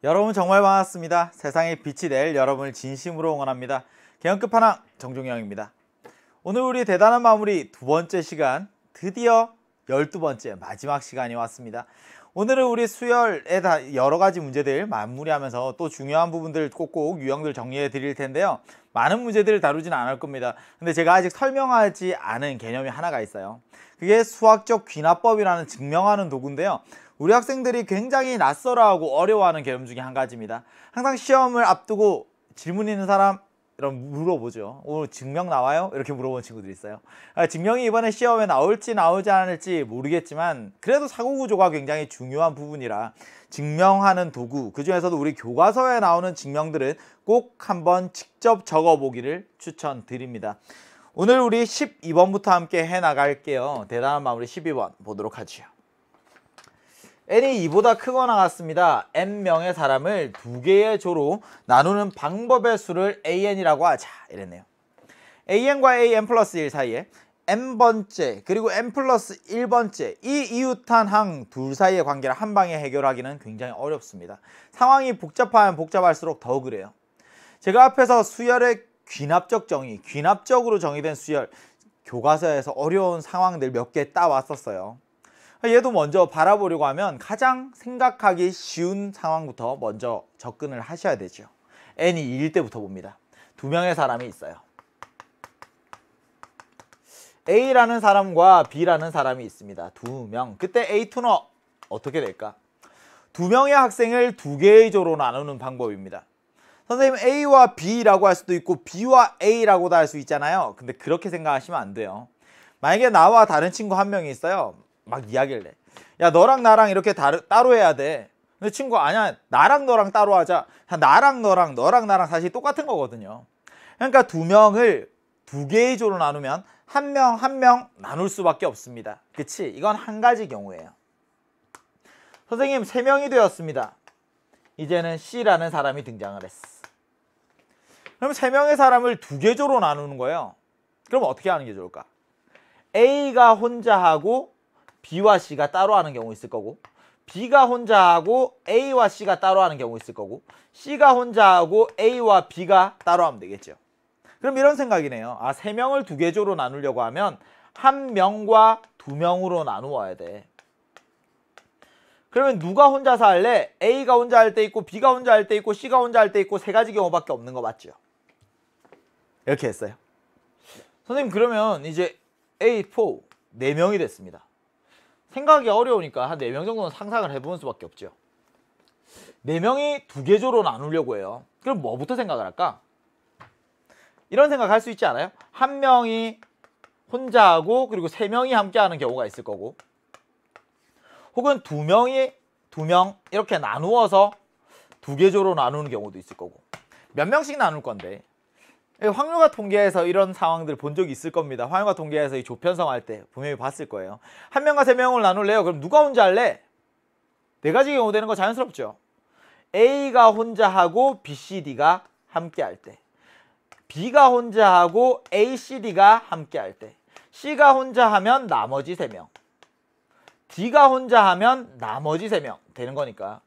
여러분 정말 반갑습니다. 세상에 빛이 될 여러분을 진심으로 응원합니다. 개헌 끝판왕 정종영입니다. 오늘 우리 대단한 마무리 두 번째 시간, 드디어 12번째 마지막 시간이 왔습니다. 오늘은 우리 수열에 다 여러 가지 문제들 마무리하면서 또 중요한 부분들 꼭꼭 유형들 정리해 드릴 텐데요. 많은 문제들을 다루지는 않을 겁니다. 근데 제가 아직 설명하지 않은 개념이 하나가 있어요. 그게 수학적 귀납법이라는 증명하는 도구인데요. 우리 학생들이 굉장히 낯설어하고 어려워하는 개념 중에 한 가지입니다. 항상 시험을 앞두고 질문 있는 사람 이런 물어보죠. 오늘 증명 나와요? 이렇게 물어보는 친구들이 있어요. 증명이 이번에 시험에 나올지 나오지 않을지 모르겠지만 그래도 사고구조가 굉장히 중요한 부분이라 증명하는 도구, 그 중에서도 우리 교과서에 나오는 증명들은 꼭 한번 직접 적어보기를 추천드립니다. 오늘 우리 12번부터 함께 해나갈게요. 대단한 마무리 12번 보도록 하죠. n이 2보다 크거나 같습니다. n명의 사람을 두 개의 조로 나누는 방법의 수를 an이라고 하자 이랬네요. an과 an 플러스 1 사이에 n번째 그리고 n 플러스 1번째 이 이웃한 항 둘 사이의 관계를 한 방에 해결하기는 굉장히 어렵습니다. 상황이 복잡하면 복잡할수록 더 그래요. 제가 앞에서 수열의 귀납적 정의, 귀납적으로 정의된 수열, 교과서에서 어려운 상황들 몇 개 따왔었어요. 얘도 먼저 바라보려고 하면 가장 생각하기 쉬운 상황부터 먼저 접근을 하셔야 되죠. n이 2일 때부터 봅니다. 두 명의 사람이 있어요. A라는 사람과 B라는 사람이 있습니다. 두 명. 그때 A2는 어떻게 될까? 두 명의 학생을 두 개의 조로 나누는 방법입니다. 선생님 A와 B라고 할 수도 있고 B와 A라고도 할 수 있잖아요. 근데 그렇게 생각하시면 안 돼요. 만약에 나와 다른 친구 한 명이 있어요. 막 이야기를 해. 야, 너랑 나랑 이렇게 따로 해야 돼. 근데 친구가 아니야, 나랑 너랑 따로 하자. 나랑 너랑 나랑 사실 똑같은 거거든요. 그러니까 두 명을 두 개의 조로 나누면 한 명 한 명 나눌 수밖에 없습니다. 그치? 이건 한 가지 경우예요. 선생님 세 명이 되었습니다. 이제는 C라는 사람이 등장을 했어. 그럼 세 명의 사람을 두 개 조로 나누는 거예요. 그럼 어떻게 하는 게 좋을까? A가 혼자 하고 B와 C가 따로 하는 경우 있을 거고, B가 혼자 하고 A와 C가 따로 하는 경우 있을 거고, C가 혼자 하고 A와 B가 따로 하면 되겠죠. 그럼 이런 생각이네요. 아, 세 명을 두 개 조로 나누려고 하면 한 명과 두 명으로 나누어야 돼. 그러면 누가 혼자서 할래? A가 혼자 할 때 있고, B가 혼자 할 때 있고, C가 혼자 할 때 있고, 세 가지 경우밖에 없는 거 맞죠? 이렇게 했어요. 선생님 그러면 이제 A4 네 명이 됐습니다. 생각이 어려우니까 한 4명 정도는 상상을 해보는 수밖에 없죠. 4명이 두 개 조로 나누려고 해요. 그럼 뭐부터 생각을 할까? 이런 생각 할 수 있지 않아요? 한 명이 혼자 하고 그리고 3명이 함께 하는 경우가 있을 거고, 혹은 두 명 이렇게 나누어서 두 개 조로 나누는 경우도 있을 거고. 몇 명씩 나눌 건데 확률과 통계에서 이런 상황들 본 적이 있을 겁니다. 확률과 통계에서 이 조편성 할 때 분명히 봤을 거예요. 한 명과 3명을 나눌래요? 그럼 누가 혼자 할래? 네 가지 경우 되는 거 자연스럽죠. A가 혼자 하고 B, C, D가 함께 할 때, B가 혼자 하고 A, C, D가 함께 할 때, C가 혼자 하면 나머지 3명, D가 혼자 하면 나머지 3명 되는 거니까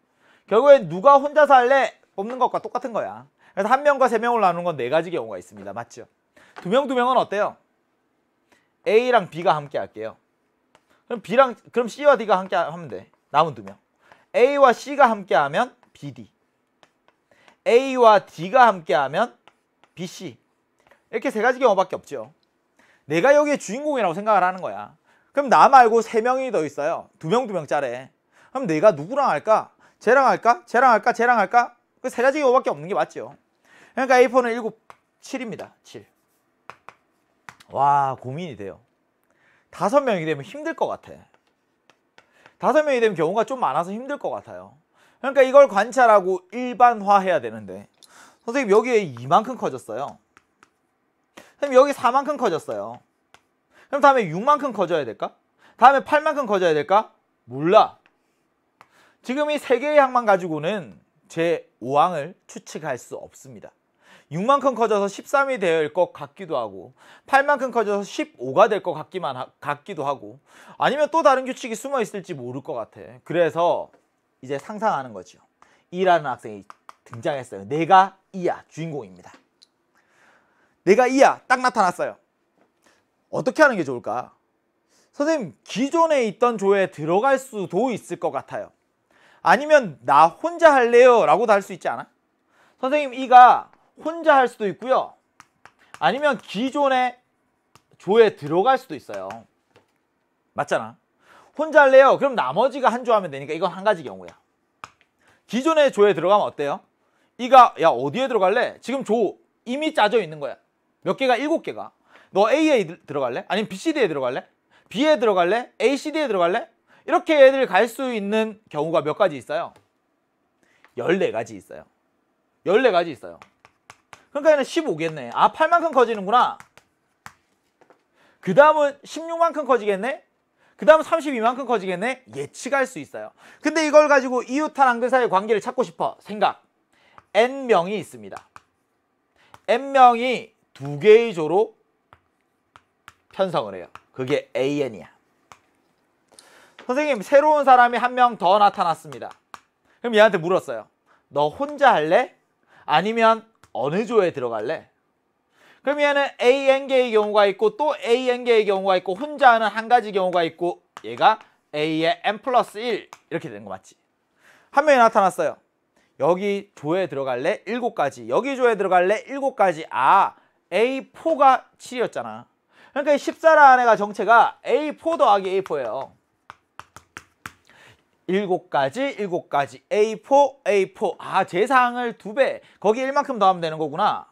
결국엔 누가 혼자서 할래? 뽑는 것과 똑같은 거야. 그래서 한 명과 3명을 나누는 건 4가지 경우가 있습니다. 맞죠? 두 명은 어때요? A랑 B가 함께 할게요. 그럼 C와 D가 함께 하면 돼. 남은 2명. A와 C가 함께 하면 BD. A와 D가 함께 하면 BC. 이렇게 3가지 경우밖에 없죠. 내가 여기에 주인공이라고 생각을 하는 거야. 그럼 나 말고 3명이 더 있어요. 2명짜리. 그럼 내가 누구랑 할까? 쟤랑 할까? 쟤랑 할까? 그 3가지 경우밖에 없는 게 맞죠. 그러니까 A4는 7입니다. 7. 와, 고민이 돼요. 5명이 되면 힘들 것 같아. 5명이 되면 경우가 좀 많아서 힘들 것 같아요. 그러니까 이걸 관찰하고 일반화해야 되는데, 선생님 여기에 이만큼 커졌어요. 선생님 여기 4만큼 커졌어요. 그럼 다음에 6만큼 커져야 될까? 다음에 8만큼 커져야 될까? 몰라. 지금 이 3개의 항만 가지고는 제 5항을 추측할 수 없습니다. 6만큼 커져서 13이 될 것 같기도 하고, 8만큼 커져서 15가 될 것 같기도 하고, 아니면 또 다른 규칙이 숨어 있을지 모를 것 같아. 그래서 이제 상상하는 거죠. E라는 학생이 등장했어요. 내가 E야. 주인공입니다. 내가 E야. 딱 나타났어요. 어떻게 하는 게 좋을까? 선생님, 기존에 있던 조에 들어갈 수도 있을 것 같아요. 아니면 나 혼자 할래요? 라고도 할 수 있지 않아? 선생님, E가 혼자 할 수도 있고요. 아니면 기존의 조에 들어갈 수도 있어요. 맞잖아. 혼자 할래요? 그럼 나머지가 한 조 하면 되니까 이건 한 가지 경우야. 기존의 조에 들어가면 어때요? E가 야 어디에 들어갈래? 지금 조 이미 짜져 있는 거야. 몇 개가? 7개가. 너 A에 들어갈래? 아니면 B, C, D에 들어갈래? B에 들어갈래? A, C, D에 들어갈래? 이렇게 애들 갈 수 있는 경우가 몇 가지 있어요? 14가지 있어요. 14가지 있어요. 그러니까 얘는 15겠네. 아, 8만큼 커지는구나. 그 다음은 16만큼 커지겠네? 그 다음은 32만큼 커지겠네? 예측할 수 있어요. 근데 이걸 가지고 이웃한 항들 사이의 관계를 찾고 싶어. 생각. N명이 있습니다. N명이 2개의 조로 편성을 해요. 그게 AN이야. 선생님, 새로운 사람이 한 명 더 나타났습니다. 그럼 얘한테 물었어요. 너 혼자 할래? 아니면 어느 조에 들어갈래? 그럼 얘는 AN개의 경우가 있고 또 AN개의 경우가 있고 혼자 하는 한 가지 경우가 있고 얘가 A의 N 플러스 1 이렇게 되는 거 맞지? 한 명이 나타났어요. 여기 조에 들어갈래? 7가지. 여기 조에 들어갈래? 7가지. 아, A4가 7이었잖아. 그러니까 14라는 애가 정체가 A4 더하기 A4예요. 7가지, 7가지. A4, A4. 아, 제사항을 2배. 거기 1만큼 더하면 되는 거구나.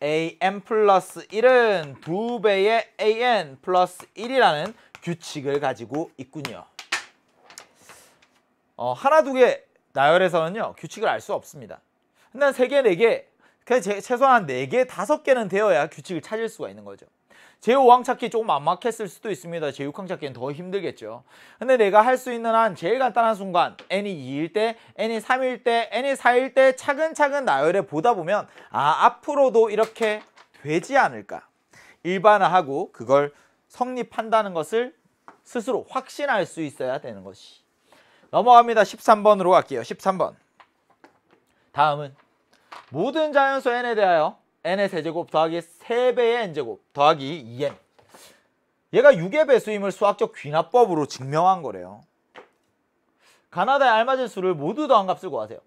AN 플러스 1은 2배의 AN 플러스 1이라는 규칙을 가지고 있군요. 하나, 두 개 나열에서는요, 규칙을 알 수 없습니다. 근데 한 3개, 4개, 그냥 최소한 4개, 5개는 되어야 규칙을 찾을 수가 있는 거죠. 제5항 찾기 조금 막막했을 수도 있습니다. 제6항 찾기는 더 힘들겠죠. 근데 내가 할 수 있는 한 제일 간단한 순간 n이 2일 때, n이 3일 때, n이 4일 때 차근차근 나열해 보다 보면 아, 앞으로도 이렇게 되지 않을까. 일반화하고 그걸 성립한다는 것을 스스로 확신할 수 있어야 되는 것이. 넘어갑니다. 13번으로 갈게요. 13번. 다음은 모든 자연수 n에 대하여 n의 세제곱 더하기 3배의 n제곱 더하기 2n. 얘가 6의 배수임을 수학적 귀납법으로 증명한 거래요. 가나다에 알맞은 수를 모두 더한 값을 구하세요.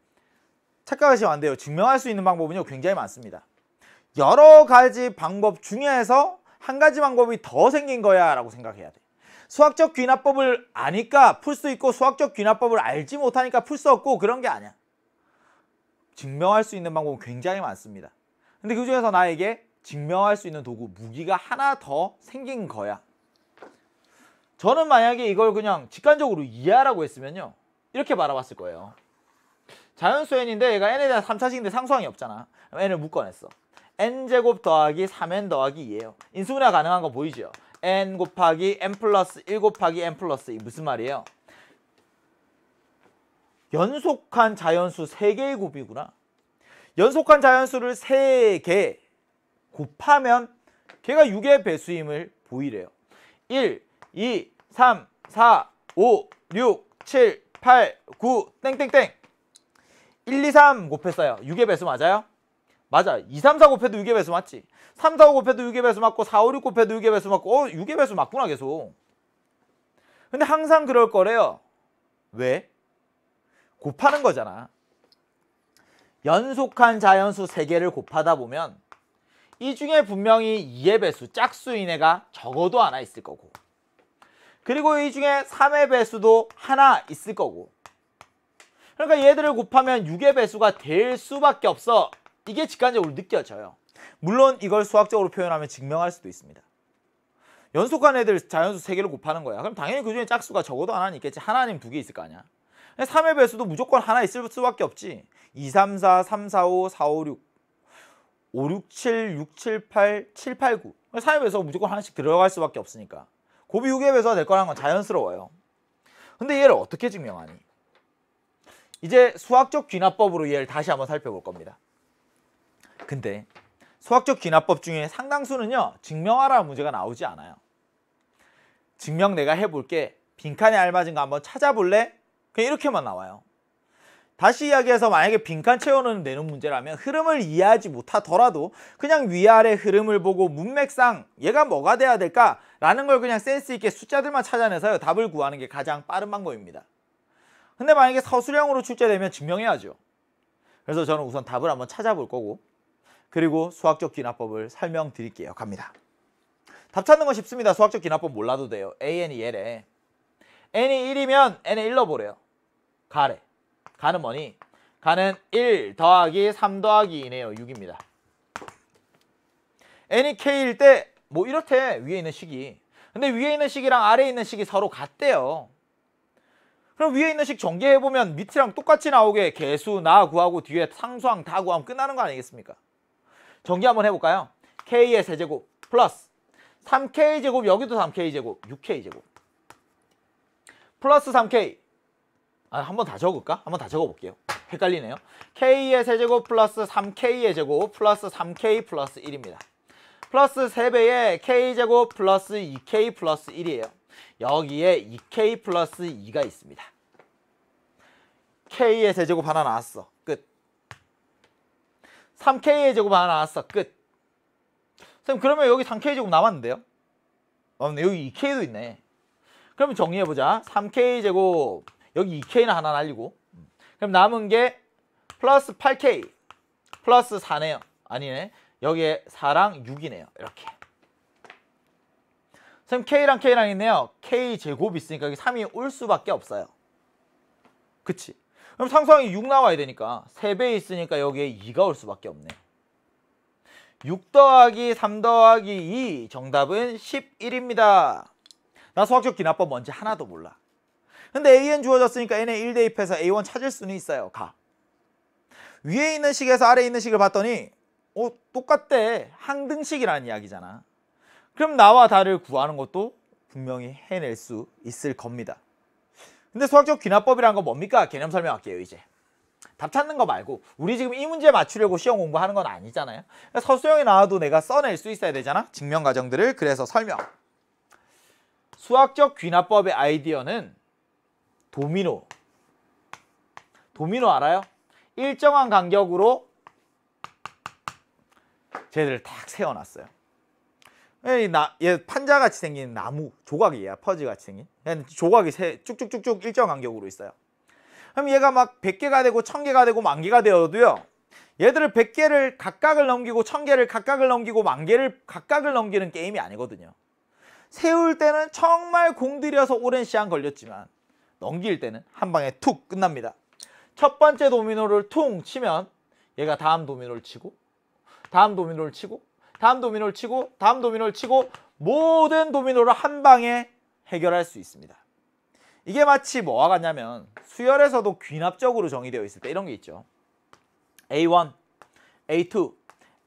착각하시면 안 돼요. 증명할 수 있는 방법은요, 굉장히 많습니다. 여러 가지 방법 중에서 한 가지 방법이 더 생긴 거야 라고 생각해야 돼. 수학적 귀납법을 아니까 풀 수 있고 수학적 귀납법을 알지 못하니까 풀 수 없고 그런 게 아니야. 증명할 수 있는 방법은 굉장히 많습니다. 근데 그 중에서 나에게 증명할 수 있는 도구, 무기가 하나 더 생긴 거야. 저는 만약에 이걸 그냥 직관적으로 이해하라고 했으면요, 이렇게 바라봤을 거예요. 자연수 n인데 얘가 n에 대한 3차식인데 상수항이 없잖아. n을 묶어냈어. n제곱 더하기 3n 더하기 2예요. 인수분해가 가능한 거 보이죠? n 곱하기 n 플러스 1 곱하기 n 플러스 2. 무슨 말이에요? 연속한 자연수 3개의 곱이구나. 연속한 자연수를 3개 곱하면 걔가 6의 배수임을 보이래요. 1, 2, 3, 4, 5, 6, 7, 8, 9, 땡땡땡. 1, 2, 3 곱했어요. 6의 배수 맞아요? 맞아. 2, 3, 4 곱해도 6의 배수 맞지? 3, 4, 5 곱해도 6의 배수 맞고 4, 5, 6 곱해도 6의 배수 맞고 6의 배수 맞구나 계속. 근데 항상 그럴 거래요. 왜? 곱하는 거잖아. 연속한 자연수 3개를 곱하다 보면 이 중에 분명히 2의 배수, 짝수인 애가 적어도 하나 있을 거고, 그리고 이 중에 3의 배수도 하나 있을 거고, 그러니까 얘들을 곱하면 6의 배수가 될 수밖에 없어. 이게 직관적으로 느껴져요. 물론 이걸 수학적으로 표현하면 증명할 수도 있습니다. 연속한 애들 자연수 3개를 곱하는 거야. 그럼 당연히 그 중에 짝수가 적어도 하나는 있겠지. 하나 아니면 2개 있을 거 아니야. 3의 배수도 무조건 하나 있을 수밖에 없지. 2, 3, 4, 3, 4, 5, 4, 5, 6, 5, 6, 7, 6, 7, 8, 7, 8, 9. 3의 배수가 무조건 하나씩 들어갈 수밖에 없으니까 곱이 6의 배수가 될 거라는 건 자연스러워요. 근데 얘를 어떻게 증명하니? 이제 수학적 귀납법으로 얘를 다시 한번 살펴볼 겁니다. 근데 수학적 귀납법 중에 상당수는요, 증명하라는 문제가 나오지 않아요. 증명 내가 해볼게. 빈칸에 알맞은 거 한번 찾아볼래? 그냥 이렇게만 나와요. 다시 이야기해서 만약에 빈칸 채우는 내는 문제라면 흐름을 이해하지 못하더라도 그냥 위아래 흐름을 보고 문맥상 얘가 뭐가 돼야 될까라는 걸 그냥 센스 있게 숫자들만 찾아내서 답을 구하는 게 가장 빠른 방법입니다. 근데 만약에 서술형으로 출제되면 증명해야죠. 그래서 저는 우선 답을 한번 찾아볼 거고 그리고 수학적 귀납법을 설명드릴게요. 갑니다. 답 찾는 건 쉽습니다. 수학적 귀납법 몰라도 돼요. AN이 얘래. n이 1이면 n에 1 넣어보래요. 가래. 가는 뭐니? 가는 1 더하기 3 더하기 2네요. 6입니다. n이 k일 때 뭐 이렇대. 위에 있는 식이. 근데 위에 있는 식이랑 아래에 있는 식이 서로 같대요. 그럼 위에 있는 식 전개해보면 밑이랑 똑같이 나오게 개수 나 구하고 뒤에 상수항 다 구하면 끝나는 거 아니겠습니까? 전개 한번 해볼까요? k의 세제곱 플러스 3k제곱 여기도 3k제곱 6k제곱 플러스 3k 한번 다 적을까? 한번 다 적어볼게요. 헷갈리네요. k의 세제곱 플러스 3k의 제곱 플러스 3k 플러스 1입니다. 플러스 3배의 k제곱 플러스 2k 플러스 1이에요. 여기에 2k 플러스 2가 있습니다. k의 세제곱 하나 나왔어. 끝. 3k의 제곱 하나 나왔어. 끝. 선생님 그러면 여기 3k 제곱 남았는데요? 근데 여기 2k도 있네. 그러면 정리해보자. 3k 제곱 여기 2k는 하나 날리고 그럼 남은 게 플러스 8k 플러스 4네요. 아니네. 여기에 4랑 6이네요. 이렇게. 선생님 k랑 k랑 있네요. k 제곱이 있으니까 여기 3이 올 수밖에 없어요. 그치? 그럼 상수항이 6 나와야 되니까 3배 있으니까 여기에 2가 올 수밖에 없네. 6 더하기 3 더하기 2 정답은 11입니다. 나 수학적 귀납법 뭔지 하나도 몰라. 근데 AN 주어졌으니까 N에 1 대입해서 A1 찾을 수는 있어요. 가. 위에 있는 식에서 아래에 있는 식을 봤더니 똑같대. 항등식이라는 이야기잖아. 그럼 나와 다를 구하는 것도 분명히 해낼 수 있을 겁니다. 근데 수학적 귀납법이란 건 뭡니까? 개념 설명할게요. 이제 답 찾는 거 말고 우리 지금 이 문제 맞추려고 시험 공부하는 건 아니잖아요. 서술형에 나와도 내가 써낼 수 있어야 되잖아. 증명 과정들을. 그래서 설명. 수학적 귀납법의 아이디어는 도미노. 도미노 알아요? 일정한 간격으로 쟤들을 딱 세워놨어요. 얘 판자같이 생긴 나무 조각이에요. 퍼즐같이 생긴. 조각이 쭉쭉쭉쭉 일정 간격으로 있어요. 그럼 얘가 막 100개가 되고 1000개가 되고 10,000개가 되어도요. 얘들을 100개를 각각을 넘기고 1000개를 각각을 넘기고 10,000개를 각각을 넘기는 게임이 아니거든요. 세울 때는 정말 공들여서 오랜 시간 걸렸지만 넘길 때는 한 방에 툭 끝납니다. 첫 번째 도미노를 퉁 치면 얘가 다음 도미노를 치고 다음 도미노를 치고 다음 도미노를 치고 다음 도미노를 치고 모든 도미노를 한 방에 해결할 수 있습니다. 이게 마치 뭐와 같냐면 수열에서도 귀납적으로 정의되어 있을 때 이런 게 있죠. A1, A2,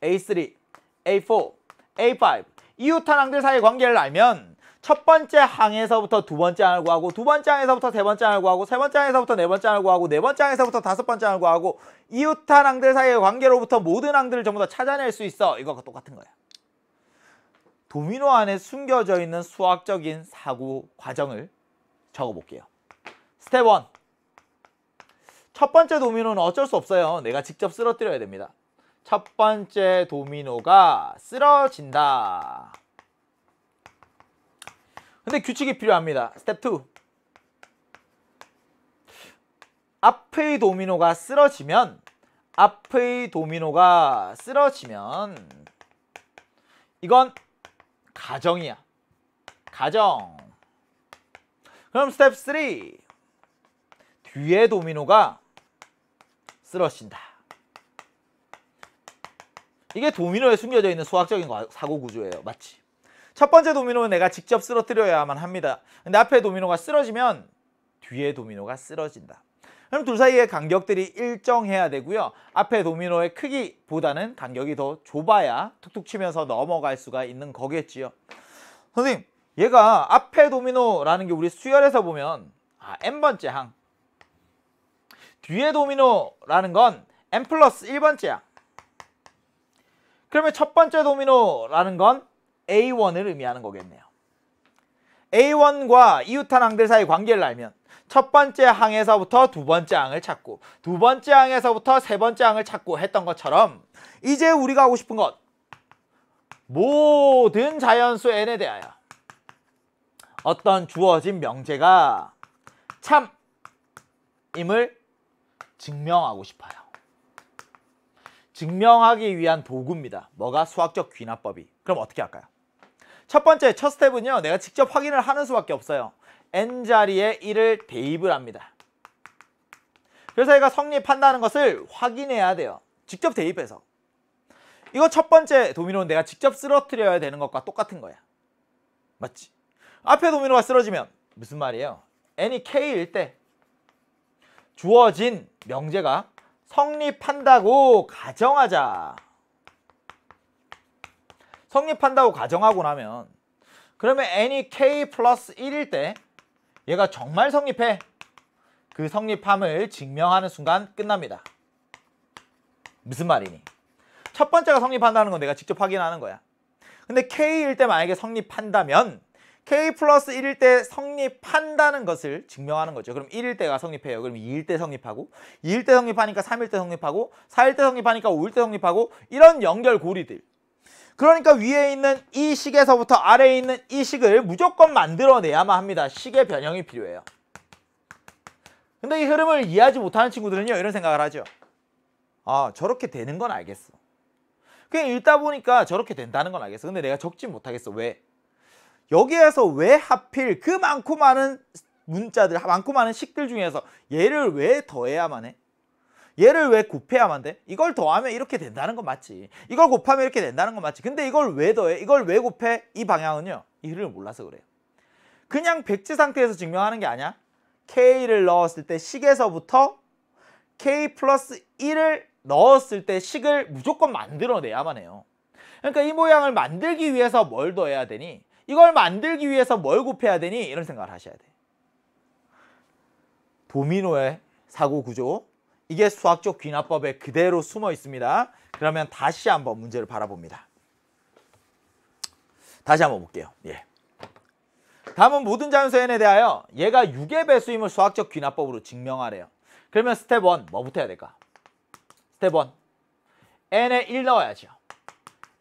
A3, A4, A5 이웃탄항들 사이의 관계를 알면 첫 번째 항에서부터 두 번째 항을 구하고 두 번째 항에서부터 세 번째 항을 구하고 세 번째 항에서부터 네 번째 항을 구하고 네 번째 항에서부터 다섯 번째 항을 구하고 이웃탄항들 사이의 관계로부터 모든 항들을 전부 다 찾아낼 수 있어. 이거가 똑같은 거야. 도미노 안에 숨겨져 있는 수학적인 사고 과정을 적어볼게요. 스텝 1. 첫 번째 도미노는 어쩔 수 없어요. 내가 직접 쓰러뜨려야 됩니다. 첫 번째 도미노가 쓰러진다. 근데 규칙이 필요합니다. 스텝 2. 앞의 도미노가 쓰러지면 이건 가정이야. 가정. 그럼 스텝 3. 뒤에 도미노가 쓰러진다. 이게 도미노에 숨겨져 있는 수학적인 사고 구조예요. 맞지? 첫 번째 도미노는 내가 직접 쓰러뜨려야만 합니다. 근데 앞에 도미노가 쓰러지면 뒤에 도미노가 쓰러진다. 그럼 둘 사이의 간격들이 일정해야 되고요. 앞에 도미노의 크기보다는 간격이 더 좁아야 툭툭 치면서 넘어갈 수가 있는 거겠지요. 선생님, 얘가 앞에 도미노라는 게 우리 수열에서 보면 n번째 항, 뒤에 도미노라는 건 n 플러스 1번째 항. 그러면 첫 번째 도미노라는 건 A1을 의미하는 거겠네요. A1과 이웃탄항들 사이 관계를 알면 첫 번째 항에서부터 두 번째 항을 찾고 두 번째 항에서부터 세 번째 항을 찾고 했던 것처럼 이제 우리가 하고 싶은 것 모든 자연수 n에 대하여 어떤 주어진 명제가 참임을 증명하고 싶어요. 증명하기 위한 도구입니다. 뭐가? 수학적 귀납법이. 그럼 어떻게 할까요? 첫 번째, 첫 스텝은요. 내가 직접 확인을 하는 수밖에 없어요. n자리에 1을 대입을 합니다. 그래서 얘가 성립한다는 것을 확인해야 돼요. 직접 대입해서. 이거 첫 번째 도미노는 내가 직접 쓰러뜨려야 되는 것과 똑같은 거야. 맞지? 앞에 도미노가 쓰러지면 무슨 말이에요? n이 k일 때 주어진 명제가 성립한다고 가정하자. 성립한다고 가정하고 나면 그러면 n이 k 플러스 1일 때 얘가 정말 성립해. 그 성립함을 증명하는 순간 끝납니다. 무슨 말이니? 첫 번째가 성립한다는 건 내가 직접 확인하는 거야. 근데 k일 때 만약에 성립한다면 k 플러스 1일 때 성립한다는 것을 증명하는 거죠. 그럼 1일 때가 성립해요. 그럼 2일 때 성립하고 2일 때 성립하니까 3일 때 성립하고 4일 때 성립하니까 5일 때 성립하고 이런 연결고리들. 그러니까 위에 있는 이 식에서부터 아래에 있는 이 식을 무조건 만들어내야만 합니다. 식의 변형이 필요해요. 근데 이 흐름을 이해하지 못하는 친구들은요. 이런 생각을 하죠. 아, 저렇게 되는 건 알겠어. 그냥 읽다 보니까 저렇게 된다는 건 알겠어. 근데 내가 적지 못하겠어. 왜? 여기에서 왜 하필 그 많고 많은 문자들, 많고 많은 식들 중에서 얘를 왜 더해야만 해? 얘를 왜 곱해야만 돼? 이걸 더하면 이렇게 된다는 건 맞지. 이걸 곱하면 이렇게 된다는 건 맞지. 근데 이걸 왜 더해? 이걸 왜 곱해? 이 방향은요. 이 흐름을 몰라서 그래요. 그냥 백지 상태에서 증명하는 게 아니야. K를 넣었을 때 식에서부터 K 플러스 1을 넣었을 때 식을 무조건 만들어내야만 해요. 그러니까 이 모양을 만들기 위해서 뭘 더해야 되니? 이걸 만들기 위해서 뭘 곱해야 되니? 이런 생각을 하셔야 돼. 도미노의 사고 구조. 이게 수학적 귀납법에 그대로 숨어 있습니다. 그러면 다시 한번 문제를 바라봅니다. 다시 한번 볼게요. 예. 다음은 모든 자연수 n에 대하여 얘가 6의 배수임을 수학적 귀납법으로 증명하래요. 그러면 스텝 1 뭐부터 해야 될까? 스텝 1 n에 1 넣어야죠.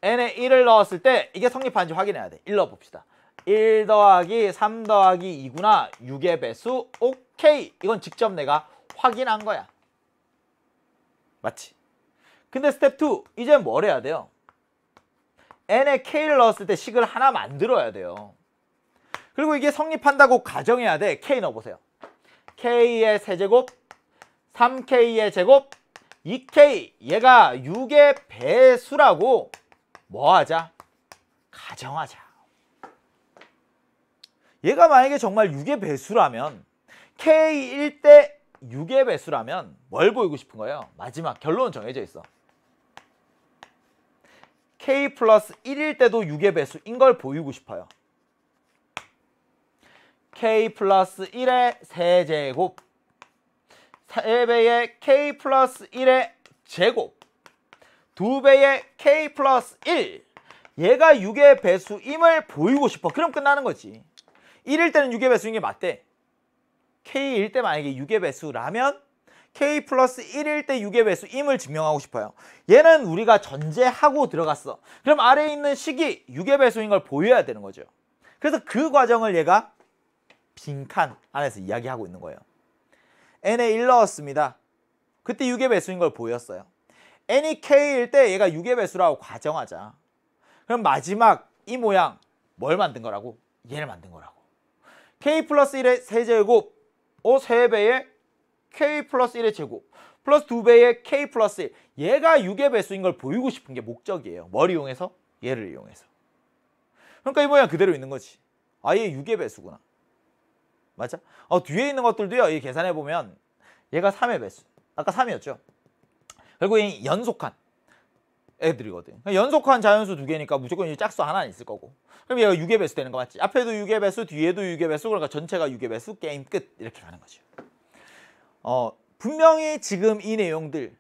n에 1을 넣었을 때 이게 성립하는지 확인해야 돼. 1 넣어봅시다. 1 더하기 3 더하기 2구나. 6의 배수. 오케이. 이건 직접 내가 확인한 거야. 맞지? 근데 스텝 2 이제 뭘 해야 돼요? n에 k를 넣었을 때 식을 하나 만들어야 돼요. 그리고 이게 성립한다고 가정해야 돼. k 넣어보세요. k의 세제곱 3k의 제곱 2k 얘가 6의 배수라고 뭐 하자? 가정하자. 얘가 만약에 정말 6의 배수라면 k일 때 6의 배수라면 뭘 보이고 싶은 거예요? 마지막 결론은 정해져 있어. k 플러스 1일 때도 6의 배수인 걸 보이고 싶어요. k 플러스 1의 세제곱 3배의 k 플러스 1의 제곱 2배의 k 플러스 1 얘가 6의 배수임을 보이고 싶어. 그럼 끝나는 거지. 1일 때는 6의 배수인 게 맞대. k일 때 만약에 6의 배수라면 k 플러스 1일 때 6의 배수임을 증명하고 싶어요. 얘는 우리가 전제하고 들어갔어. 그럼 아래에 있는 식이 6의 배수인 걸 보여야 되는 거죠. 그래서 그 과정을 얘가 빈칸 안에서 이야기하고 있는 거예요. n에 1 넣었습니다. 그때 6의 배수인 걸 보였어요. n이 k일 때 얘가 6의 배수라고 가정하자. 그럼 마지막 이 모양 뭘 만든 거라고? 얘를 만든 거라고. k 플러스 1의 세제곱 3배의 k 플러스 1의 제곱 플러스 2배의 k 플러스 1 얘가 6의 배수인 걸 보이고 싶은 게 목적이에요. 뭘 이용해서? 얘를 이용해서. 그러니까 이 모양 그대로 있는 거지. 아, 얘 6의 배수구나. 맞아? 뒤에 있는 것들도요. 이 계산해보면 얘가 3의 배수. 아까 3이었죠. 그리고 이 연속한 애들이거든. 연속한 자연수 2개니까 무조건 이 짝수 하나는 있을 거고. 그럼 얘가 6의 배수 되는 거 맞지? 앞에도 6의 배수, 뒤에도 6의 배수. 그러니까 전체가 6의 배수, 게임 끝. 이렇게 가는 거죠. 분명히 지금 이 내용들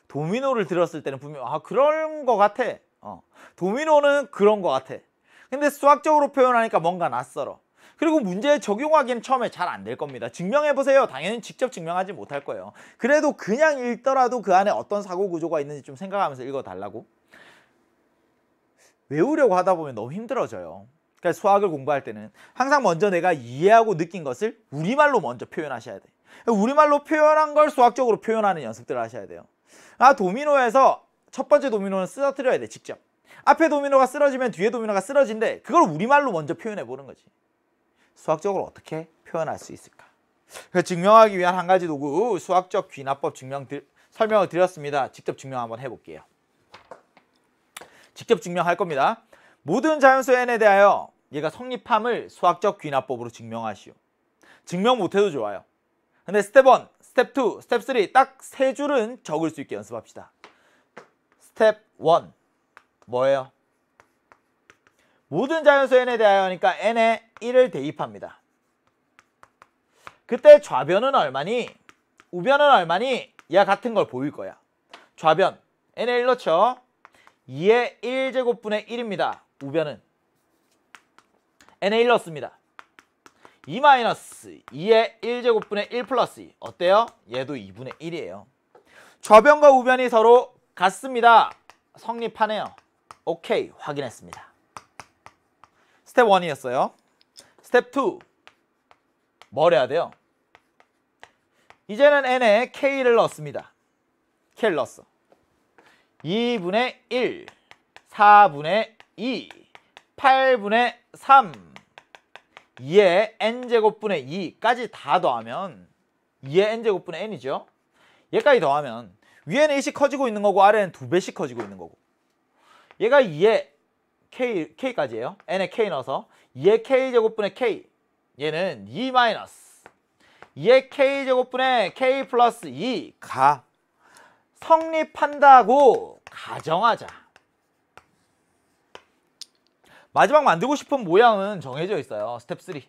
도미노를 들었을 때는 분명 그런 거 같아. 도미노는 그런 거 같아. 근데 수학적으로 표현하니까 뭔가 낯설어. 그리고 문제에 적용하기는 처음에 잘 안 될 겁니다. 증명해보세요. 당연히 직접 증명하지 못할 거예요. 그래도 그냥 읽더라도 그 안에 어떤 사고 구조가 있는지 좀 생각하면서 읽어달라고. 외우려고 하다 보면 너무 힘들어져요. 그러니까 수학을 공부할 때는 항상 먼저 내가 이해하고 느낀 것을 우리말로 먼저 표현하셔야 돼. 우리말로 표현한 걸 수학적으로 표현하는 연습들을 하셔야 돼요. 도미노에서 첫 번째 도미노는 쓰러뜨려야 돼, 직접. 앞에 도미노가 쓰러지면 뒤에 도미노가 쓰러진대. 그걸 우리말로 먼저 표현해 보는 거지. 수학적으로 어떻게 표현할 수 있을까? 증명하기 위한 한 가지 도구, 수학적 귀납법 설명을 드렸습니다. 직접 증명 한번 해볼게요. 직접 증명할 겁니다. 모든 자연수 n에 대하여 얘가 성립함을 수학적 귀납법으로 증명하시오. 증명 못해도 좋아요. 근데 스텝 1, 스텝 2, 스텝 3 딱 세 줄은 적을 수 있게 연습합시다. 스텝 1 뭐예요? 모든 자연수 n에 대하여 하니까 n에 1을 대입합니다. 그때 좌변은 얼마니? 우변은 얼마니? 얘가 같은 걸 보일 거야. 좌변 n에 1 넣죠. 2의 1제곱분의 1입니다. 우변은 n에 1 넣습니다. 2 마이너스 2의 1제곱분의 1 플러스 2. 어때요? 얘도 2분의 1이에요. 좌변과 우변이 서로 같습니다. 성립하네요. 오케이, 확인했습니다. 스텝 1이었어요. 스텝 2 뭘 해야 돼요? 이제는 n에 k를 넣습니다. k를 넣었어. 2분의 1, 4분의 2, 8분의 3, 2의 n제곱분의 2까지 다 더하면 2의 n제곱분의 n이죠. 얘까지 더하면 위에는 1씩 커지고 있는 거고 아래는 2배씩 커지고 있는 거고, 얘가 2의 k까지예요. n에 k 넣어서 2의 k제곱분의 k, 얘는 2 마이너스 2의 k제곱분의 k 플러스 2가 성립한다고 가정하자. 마지막 만들고 싶은 모양은 정해져 있어요. 스텝 3.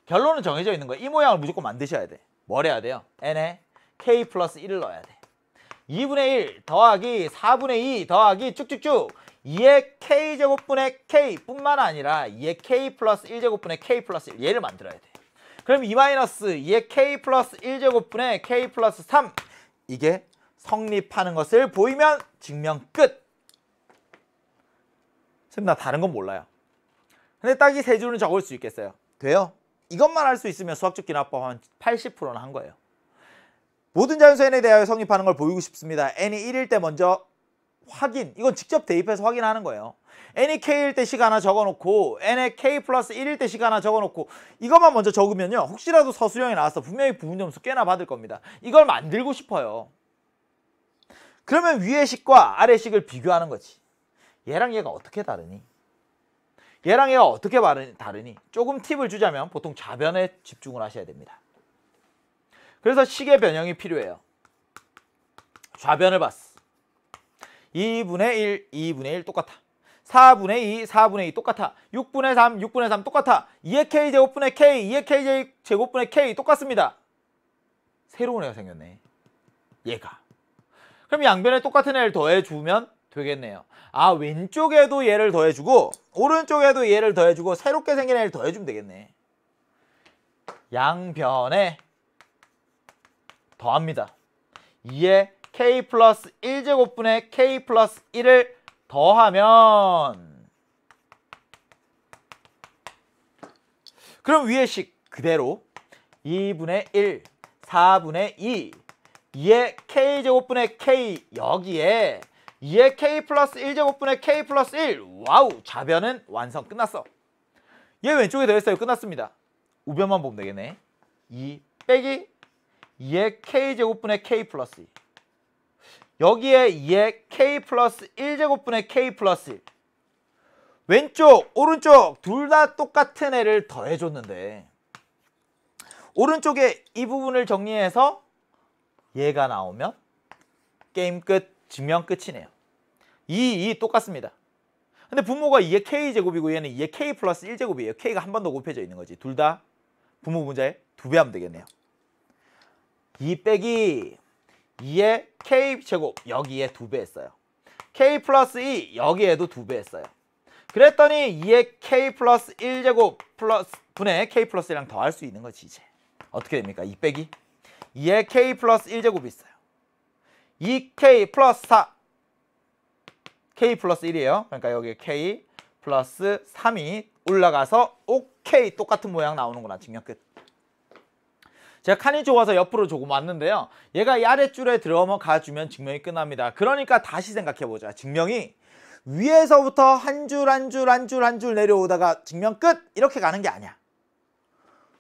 결론은 정해져 있는 거예요. 이 모양을 무조건 만드셔야 돼. 뭘 해야 돼요? n에 k 플러스 1을 넣어야 돼. 2분의 1 더하기 4분의 2 더하기 쭉쭉쭉 2의 k제곱분의 k 뿐만 아니라 2의 k 플러스 1제곱분의 k 플러스 1 얘를 만들어야 돼. 그럼 2 마이너스 2의 k 플러스 1제곱분의 k 플러스 3 이게 성립하는 것을 보이면 증명 끝. 지금 나 다른 건 몰라요. 근데 딱 이 세 줄은 적을 수 있겠어요? 돼요. 이것만 할 수 있으면 수학적 귀납법 한 80%는 한 거예요. 모든 자연수 n에 대하여 성립하는 걸 보이고 싶습니다. n이 1일 때 먼저 확인. 이건 직접 대입해서 확인하는 거예요. n이 k일 때 식 하나 적어놓고 n에 k 플러스 1일 때 식 하나 적어놓고 이것만 먼저 적으면요. 혹시라도 서술형이 나와서 분명히 부분 점수 꽤나 받을 겁니다. 이걸 만들고 싶어요. 그러면 위의 식과 아래 식을 비교하는 거지. 얘랑 얘가 어떻게 다르니? 얘랑 얘가 어떻게 다르니? 조금 팁을 주자면 보통 좌변에 집중을 하셔야 됩니다. 그래서 식의 변형이 필요해요. 좌변을 봤어. 2분의 1, 2분의 1 똑같아. 4분의 2, 4분의 2 똑같아. 6분의 3, 6분의 3 똑같아. 2의 k제곱분의 k, 2의 k제곱분의 k 똑같습니다. 새로운 애가 생겼네. 얘가. 그럼 양변에 똑같은 애를 더해주면 되겠네요. 아, 왼쪽에도 얘를 더해주고 오른쪽에도 얘를 더해주고 새롭게 생긴 애를 더해주면 되겠네. 양변에 더합니다. 2의 k 플러스 1제곱분의 k 플러스 1을 더하면 그럼 위의 식 그대로 2분의 1, 4분의 2 2의 k제곱분의 k 여기에 2의 k 플러스 1제곱분의 k 플러스 1 와우, 좌변은 완성 끝났어. 얘 왼쪽에 더했어요. 끝났습니다. 우변만 보면 되겠네. 2 빼기 2의 k제곱분의 k 플러스 2 여기에 2의 k 플러스 1제곱분의 k 플러스 1 왼쪽 오른쪽 둘 다 똑같은 애를 더해줬는데 오른쪽에 이 부분을 정리해서 얘가 나오면 게임 끝, 증명 끝이네요. 2 똑같습니다. 근데 분모가 2의 k제곱이고 얘는 2의 k 플러스 1제곱이에요. k가 한 번 더 곱해져 있는 거지. 둘 다 분모 분자에 2배 하면 되겠네요. 2 빼기 2의 k제곱 여기에 2배 했어요. k 플러스 2 여기에도 2배 했어요. 그랬더니 2의 k 플러스 1제곱 플러스 분의 k 플러스 1이랑 더할 수 있는 거지 이제. 어떻게 됩니까? 2 빼기 2의 k 플러스 1제곱이 있어요. 2k 플러스 4 k 플러스 1이에요. 그러니까 여기 k 플러스 3이 올라가서 오케이 똑같은 모양 나오는구나. 증명 끝. 제가 칸이 좁아서 옆으로 조금 왔는데요. 얘가 이 아랫줄에 들어가 주면 증명이 끝납니다. 그러니까 다시 생각해보자. 증명이 위에서부터 한 줄 한 줄 한 줄 한 줄 내려오다가 증명 끝! 이렇게 가는 게 아니야.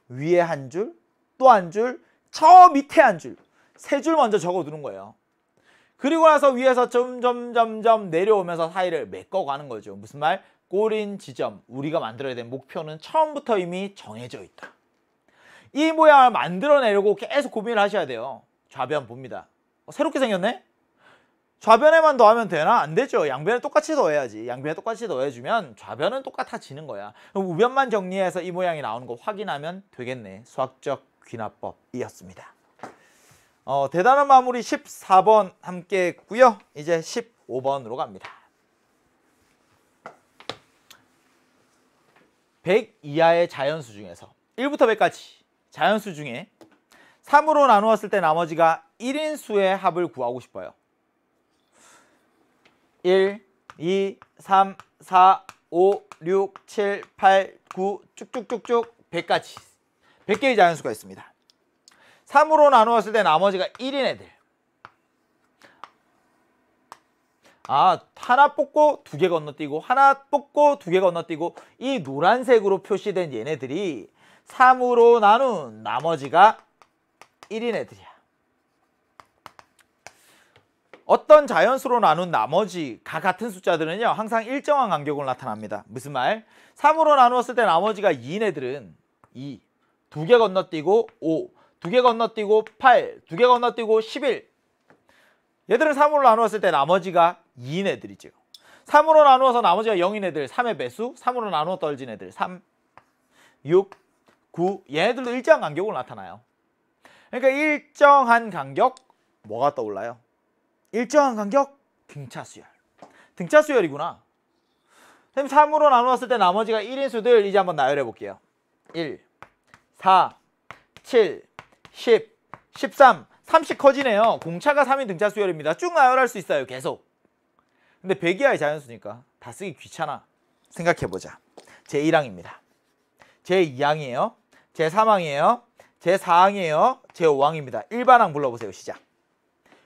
위에 한 줄, 또 한 줄, 저 밑에 한 줄, 세 줄 먼저 적어두는 거예요. 그리고 나서 위에서 점점 내려오면서 사이를 메꿔가는 거죠. 무슨 말? 꼬린 지점, 우리가 만들어야 될 목표는 처음부터 이미 정해져 있다. 이 모양을 만들어내려고 계속 고민을 하셔야 돼요. 좌변 봅니다. 새롭게 생겼네? 좌변에만 더하면 되나? 안 되죠. 양변에 똑같이 더해야지. 양변에 똑같이 더해주면 좌변은 똑같아지는 거야. 그럼 우변만 정리해서 이 모양이 나오는 거 확인하면 되겠네. 수학적 귀납법이었습니다. 대단한 마무리 14번 함께 했고요. 이제 15번으로 갑니다. 100 이하의 자연수 중에서 1부터 100까지 자연수 중에 3으로 나누었을 때 나머지가 1인수의 합을 구하고 싶어요. 1, 2, 3, 4, 5, 6, 7, 8, 9 쭉쭉쭉쭉 100까지 100개의 자연수가 있습니다. 3으로 나누었을 때 나머지가 1인 애들. 하나 뽑고 2개 건너뛰고 하나 뽑고 2개 건너뛰고 이 노란색으로 표시된 얘네들이 3으로 나눈 나머지가 1인 애들이야. 어떤 자연수로 나눈 나머지가 같은 숫자들은요 항상 일정한 간격으로 나타납니다. 무슨 말? 3으로 나누었을 때 나머지가 2인 애들은 2, 2개 건너뛰고 5, 2개 건너뛰고 8, 2개 건너뛰고 11. 얘들은 3으로 나누었을 때 나머지가 2인 애들이죠. 3으로 나누어서 나머지가 0인 애들 3의 배수, 3으로 나누어 떨어진 애들 3, 6, 9. 얘네들도 일정한 간격으로 나타나요. 그러니까 일정한 간격 뭐가 떠올라요? 일정한 간격 등차 수열. 등차 수열이구나. 선생님 3으로 나누었을 때 나머지가 1인수들 이제 한번 나열해 볼게요. 1, 4, 7, 10, 13, 30 커지네요. 공차가 3인 등차 수열입니다. 쭉 나열할 수 있어요. 계속. 근데 100 이하의 자연수니까 다 쓰기 귀찮아. 생각해보자. 제1항입니다. 제2항이에요. 제3항이에요. 제4항이에요. 제5항입니다. 일반항 불러보세요. 시작.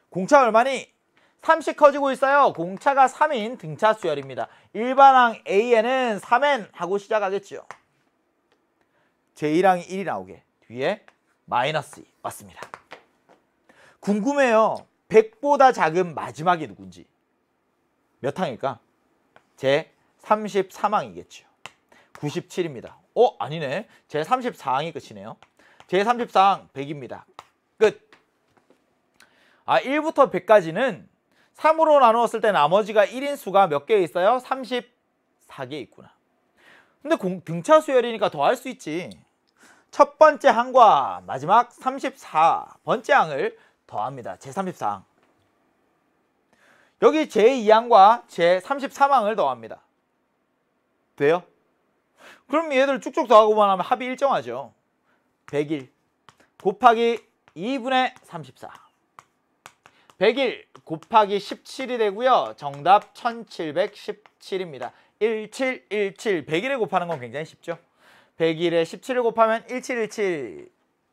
공차 얼마니? 30 커지고 있어요. 공차가 3인 등차 수열입니다. 일반항 A에는 3n 하고 시작하겠죠. 제1항이 1이 나오게 뒤에 마이너스 2 맞습니다. 궁금해요. 100보다 작은 마지막이 누군지. 몇 항일까? 제 33항이겠죠. 97입니다. 아니네. 제 34항이 끝이네요. 제 34항 100입니다. 끝. 1부터 100까지는 3으로 나누었을 때 나머지가 1인수가 몇 개 있어요? 34개 있구나. 근데 등차 수열이니까 더할 수 있지. 첫 번째 항과 마지막 34번째 항을 더합니다. 제34항. 여기 제2항과 제33항을 더합니다. 돼요? 그럼 얘들 쭉쭉 더하고만 하면 합이 일정하죠. 101 곱하기 2분의 34. 101 곱하기 17이 되고요. 정답 1717입니다. 1717. 101에 곱하는 건 굉장히 쉽죠. 101에 17을 곱하면 1717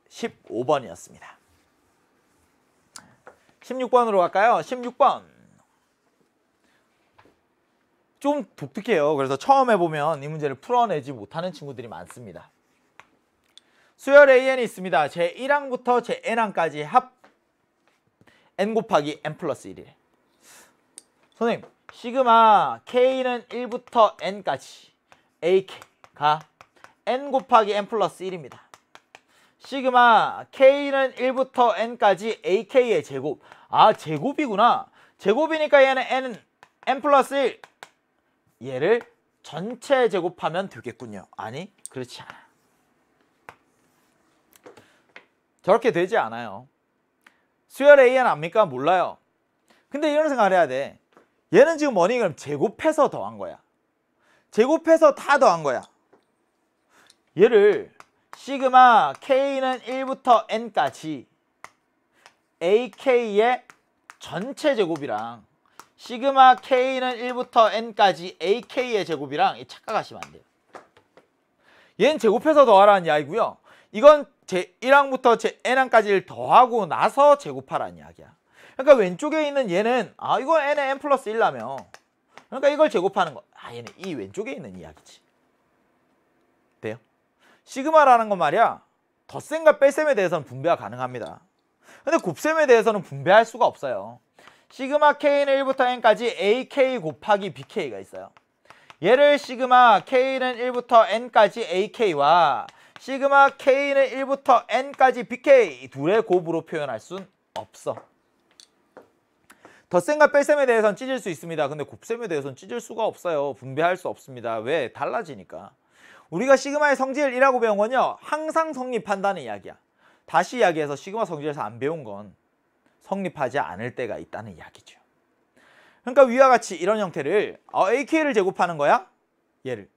15번이었습니다. 16번으로 갈까요? 16번. 좀 독특해요. 그래서 처음 해보면 이 문제를 풀어내지 못하는 친구들이 많습니다. 수열 AN이 있습니다. 제1항부터 제 n항까지 합 n 곱하기 n 플러스 1이래. 선생님, 시그마 k는 1부터 n까지 ak가 n 곱하기 n 플러스 1입니다. 시그마 k는 1부터 n까지 ak의 제곱. 제곱이구나. 제곱이니까 얘는 n 플러스 1. 얘를 전체 제곱하면 되겠군요. 아니, 그렇지 않아. 저렇게 되지 않아요. 수열 AN 압니까? 몰라요. 근데 이런 생각을 해야 돼. 얘는 지금 뭐니? 그럼 제곱해서 더한 거야. 제곱해서 다 더한 거야. 얘를 시그마 K는 1부터 N까지 AK의 전체 제곱이랑 시그마 K는 1부터 N까지 AK의 제곱이랑 착각하시면 안 돼요. 얘는 제곱해서 더하라는 이야기고요. 이건 제1항부터 제-n항까지를 더하고 나서 제곱하라는 이야기야. 그러니까 왼쪽에 있는 얘는 이거 n에 n 플러스 1라며. 그러니까 이걸 제곱하는 거. 얘는 이 왼쪽에 있는 이야기지. 돼요? 시그마라는 건 말이야. 덧셈과 뺄셈에 대해서는 분배가 가능합니다. 근데 곱셈에 대해서는 분배할 수가 없어요. 시그마 K는 1부터 N까지 AK 곱하기 BK가 있어요. 얘를 시그마 K는 1부터 N까지 AK와 시그마 K는 1부터 N까지 BK 둘의 곱으로 표현할 순 없어. 덧셈과 뺄셈에 대해서는 찢을 수 있습니다. 근데 곱셈에 대해서는 찢을 수가 없어요. 분배할 수 없습니다. 왜? 달라지니까. 우리가 시그마의 성질을 1라고 배운 건요. 항상 성립한다는 이야기야. 다시 이야기해서 시그마 성질에서 안 배운 건 성립하지 않을 때가 있다는 이야기죠. 그러니까 위와 같이 이런 형태를 AK를 제곱하는 거야. 얘를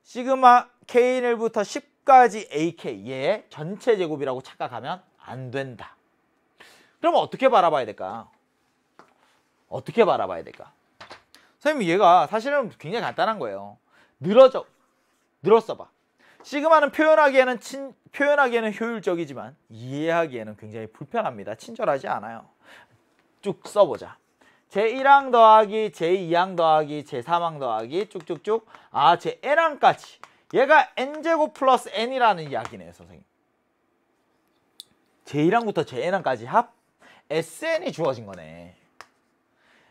시그마 K1부터 10까지 AK 얘의 전체 제곱이라고 착각하면 안 된다. 그럼 어떻게 바라봐야 될까? 어떻게 바라봐야 될까? 선생님 얘가 사실은 굉장히 간단한 거예요. 늘었어 봐. 시그마는 표현하기에는 효율적이지만 이해하기에는 굉장히 불편합니다. 친절하지 않아요. 쭉 써보자. 제1항 더하기 제2항 더하기 제3항 더하기 쭉쭉쭉 제-n항까지 얘가 n제곱 플러스 n이라는 이야기네요. 선생님. 제1항부터 제-n항까지 합 SN이 주어진 거네.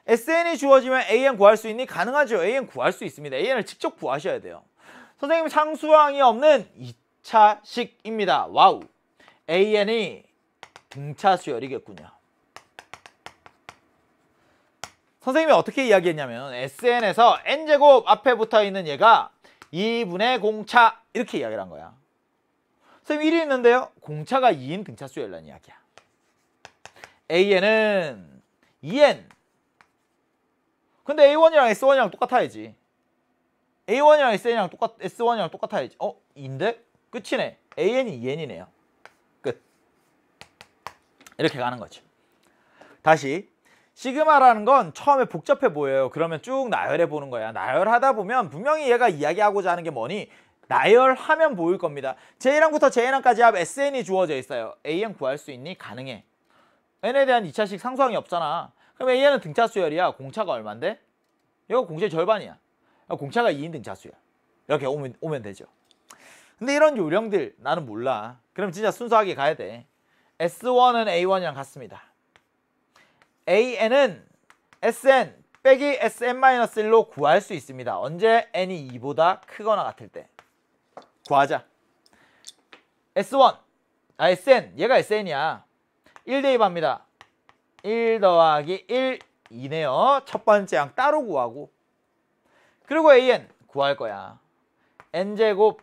SN이 주어지면 AN 구할 수 있니? 가능하죠. AN 구할 수 있습니다. AN을 직접 구하셔야 돼요. 선생님 상수항이 없는 2차식입니다. 와우. AN이 등차 수열이겠군요. 선생님이 어떻게 이야기했냐면 SN에서 N제곱 앞에 붙어있는 얘가 2분의 공차 이렇게 이야기를 한 거야. 선생님 1이 있는데요. 공차가 2인 등차 수열이라는 이야기야. AN은 2N. 근데 A1이랑 S1이랑 똑같아야지. A1이랑 S1이랑 똑같아야지. 2인데? 끝이네. AN이 2N이네요. 끝. 이렇게 가는 거죠. 다시. 시그마라는 건 처음에 복잡해 보여요. 그러면 쭉 나열해 보는 거야. 나열하다 보면 분명히 얘가 이야기하고자 하는 게 뭐니? 나열하면 보일 겁니다. 제1항부터 제-n항까지 합 SN이 주어져 있어요. AN 구할 수 있니? 가능해. n에 대한 2차식 상수항이 없잖아. 그럼 AN은 등차 수열이야. 공차가 얼만데? 이거 공차의 절반이야. 공차가 2인 등차 수열. 이렇게 오면 되죠. 근데 이런 요령들 나는 몰라. 그럼 진짜 순수하게 가야 돼. S1은 A1이랑 같습니다. AN은 SN 빼기 SN-1로 구할 수 있습니다. 언제? n이 2보다 크거나 같을 때. 구하자. S1, SN, 얘가 SN이야. 1 대입합니다. 1 더하기 1, 2네요. 첫 번째 항 따로 구하고. 그리고 AN 구할 거야. n제곱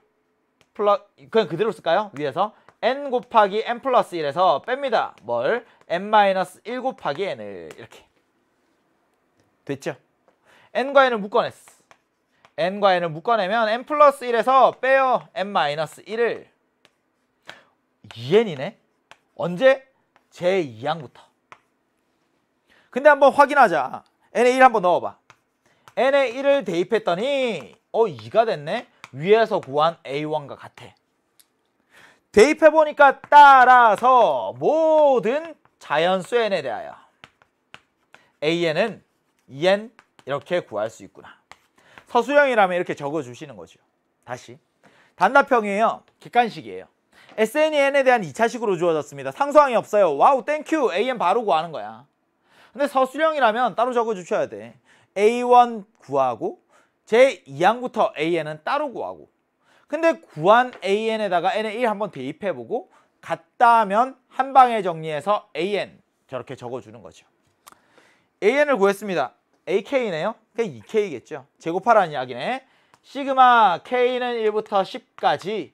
플러스, 그냥 그대로 쓸까요? 위에서 n 곱하기 n 플러스 1에서 뺍니다. 뭘? n-1 곱하기 n을 이렇게. 됐죠? n과 n을 묶어냈어. n과 n을 묶어내면 n 플러스 1에서 빼요. n-1을 2n이네? 언제? 제2항부터. 근데 한번 확인하자. n에 1 한번 넣어봐. n에 1을 대입했더니 2가 됐네? 위에서 구한 A1과 같아. 대입해보니까 따라서 모든 자연수 n에 대하여 AN은 2n 이렇게 구할 수 있구나. 서술형이라면 이렇게 적어주시는 거죠. 다시. 단답형이에요. 객관식이에요. SN이 n에 대한 2차식으로 주어졌습니다. 상수항이 없어요. 와우 땡큐. AN 바로 구하는 거야. 근데 서술형이라면 따로 적어주셔야 돼. A1 구하고 제2항부터 AN은 따로 구하고. 근데 구한 AN에다가 n에 1 한번 대입해보고 같다 하면 한 방에 정리해서 AN 저렇게 적어주는 거죠. AN을 구했습니다. AK네요. 그냥 2K겠죠. 제곱하라는 이야기네. 시그마 K는 1부터 10까지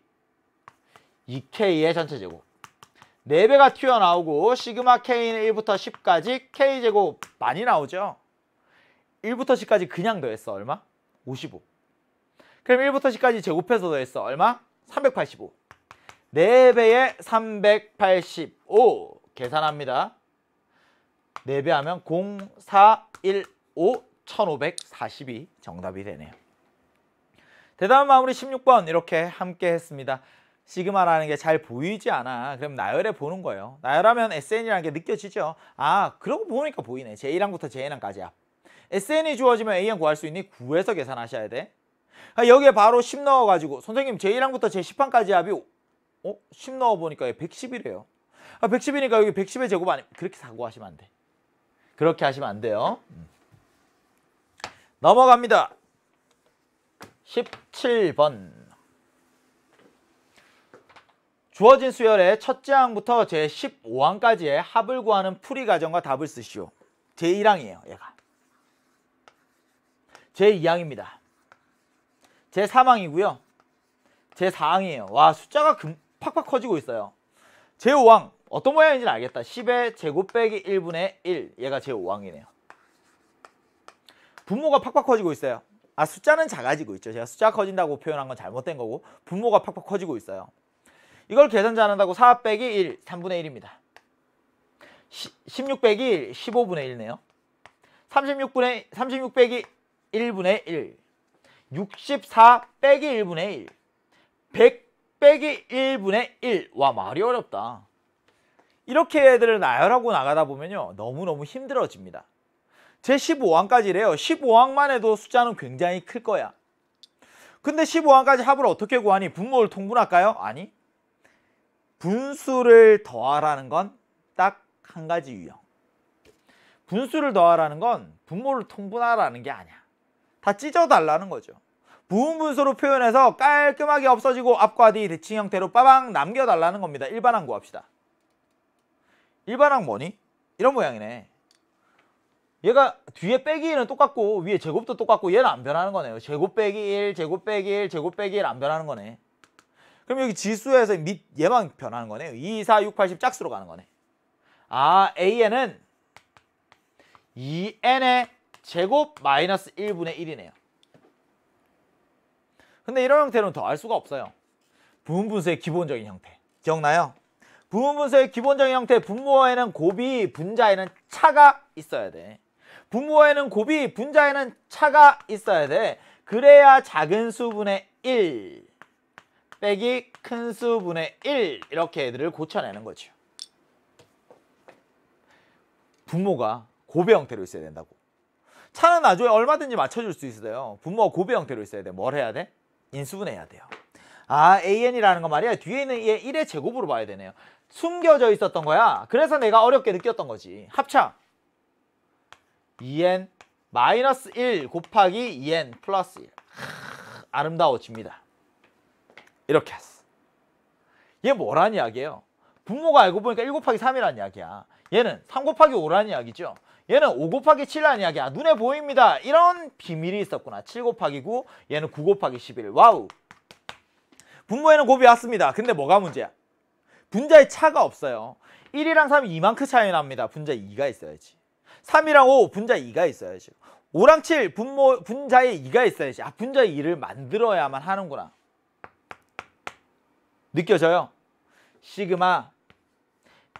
2K의 전체 제곱. 4배가 튀어나오고 시그마 K는 1부터 10까지 K제곱 많이 나오죠. 1부터 10까지 그냥 더했어. 얼마? 55. 그럼 1부터 10까지 제곱해서 더했어. 얼마? 385. 4배에 385 계산합니다. 4배 하면 0, 4, 1, 5, 1542 정답이 되네요. 대답 마무리 16번 이렇게 함께 했습니다. 시그마라는 게 잘 보이지 않아. 그럼 나열해 보는 거예요. 나열하면 SN이라는 게 느껴지죠. 아, 그러고 보니까 보이네. J1부터 JN까지야. SN이 주어지면 AN 구할 수 있니? 구해서 계산하셔야 돼. 여기에 바로 10 넣어가지고 선생님 J1부터 J10판까지 합이 10 넣어보니까 110이래요. 110이니까 여기 110의 제곱 아니 그렇게 사고하시면 안 돼. 그렇게 하시면 안 돼요. 넘어갑니다. 17번. 주어진 수열의 첫째 항부터 제15항까지의 합을 구하는 풀이 과정과 답을 쓰시오. 제1항이에요. 얘가. 제2항입니다. 제3항이고요. 제4항이에요. 와, 숫자가 팍팍 커지고 있어요. 제5항. 어떤 모양인지는 알겠다. 10의 제곱 빼기 1분의 1. 얘가 제5항이네요. 분모가 팍팍 커지고 있어요. 아, 숫자는 작아지고 있죠. 제가 숫자가 커진다고 표현한 건 잘못된 거고 분모가 팍팍 커지고 있어요. 이걸 계산 잘한다고 4 빼기 1, 3분의 1입니다. 16 빼기 1, 15분의 1네요. 36 빼기 1분의 1, 64 빼기 1분의 1, 100 빼기 1분의 1. 와, 말이 어렵다. 이렇게 애들을 나열하고 나가다 보면요. 너무너무 힘들어집니다. 제 15항까지래요. 15항만 해도 숫자는 굉장히 클 거야. 근데 15항까지 합을 어떻게 구하니? 분모를 통분할까요? 아니. 분수를 더하라는 건 딱 한 가지 유형. 분수를 더하라는 건 분모를 통분하라는 게 아니야. 다 찢어달라는 거죠. 부분분수로 표현해서 깔끔하게 없어지고 앞과 뒤 대칭 형태로 빠방 남겨달라는 겁니다. 일반항 구합시다. 일반항 뭐니? 이런 모양이네. 얘가 뒤에 빼기 1은 똑같고 위에 제곱도 똑같고 얘는 안 변하는 거네요. 제곱 빼기 1, 제곱 빼기 1, 제곱 빼기 1 안 변하는 거네. 그럼 여기 지수에서 밑 얘만 변하는 거네요. 2, 4, 6, 80 짝수로 가는 거네. 아, AN은 2N의 제곱 마이너스 1분의 1이네요. 근데 이런 형태는 더할 수가 없어요. 부분분수의 기본적인 형태. 기억나요? 부분분수의 기본적인 형태, 분모에는 곱이, 분자에는 차가 있어야 돼. 분모에는 곱이, 분자에는 차가 있어야 돼. 그래야 작은 수분의 1 빼기 큰 수분의 1 이렇게 애들을 고쳐내는 거죠. 분모가 곱의 형태로 있어야 된다고. 차는 나중에 얼마든지 맞춰줄 수 있어요. 분모가 곱의 형태로 있어야 돼. 뭘 해야 돼? 인수분해해야 돼요. 아, AN이라는 거 말이야. 뒤에 있는 얘 1의 제곱으로 봐야 되네요. 숨겨져 있었던 거야. 그래서 내가 어렵게 느꼈던 거지. 합차 2n 마이너스 1 곱하기 2n 플러스 1. 아름다워집니다. 이렇게 했어. 얘 뭐란 이야기예요? 분모가 알고 보니까 1 곱하기 3이란 이야기야. 얘는 3 곱하기 5란 이야기죠. 얘는 5 곱하기 7란 이야기야. 눈에 보입니다. 이런 비밀이 있었구나. 7 곱하기 9, 얘는 9 곱하기 11. 와우. 분모에는 곱이 왔습니다. 근데 뭐가 문제야? 분자의 차가 없어요. 1이랑 3이 이만큼 차이 납니다. 분자 2가 있어야지. 3이랑 5 분자 2가 있어야지. 5랑 7 분자에 2가 있어야지. 아, 분자 2를 만들어야만 하는구나. 느껴져요? 시그마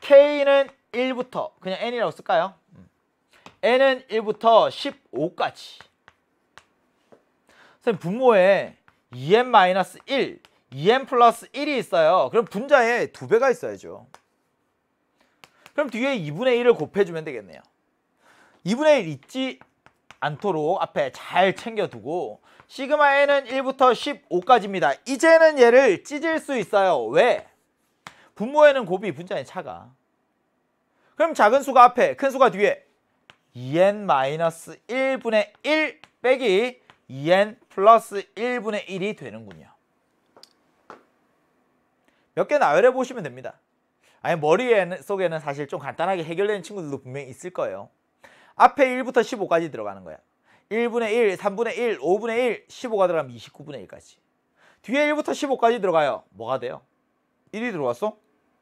K는 1부터 그냥 N이라고 쓸까요? N은 1부터 15까지. 선생님, 분모에 2n-1 2n 플러스 1이 있어요. 그럼 분자에 2배가 있어야죠. 그럼 뒤에 2분의 1을 곱해주면 되겠네요. 2분의 1 잊지 않도록 앞에 잘 챙겨두고 시그마 n은 1부터 15까지입니다. 이제는 얘를 찢을 수 있어요. 왜? 분모에는 곱이, 분자에 차가. 그럼 작은 수가 앞에, 큰 수가 뒤에 2n-1분의 1 빼기 2n 플러스 1분의 1이 되는군요. 몇 개 나열해 보시면 됩니다. 아니, 머릿속에는 사실 좀 간단하게 해결되는 친구들도 분명히 있을 거예요. 앞에 1부터 15까지 들어가는 거야. 1분의 1, 3분의 1, 5분의 1, 15가 들어가면 29분의 1까지. 뒤에 1부터 15까지 들어가요. 뭐가 돼요? 1이 들어왔어?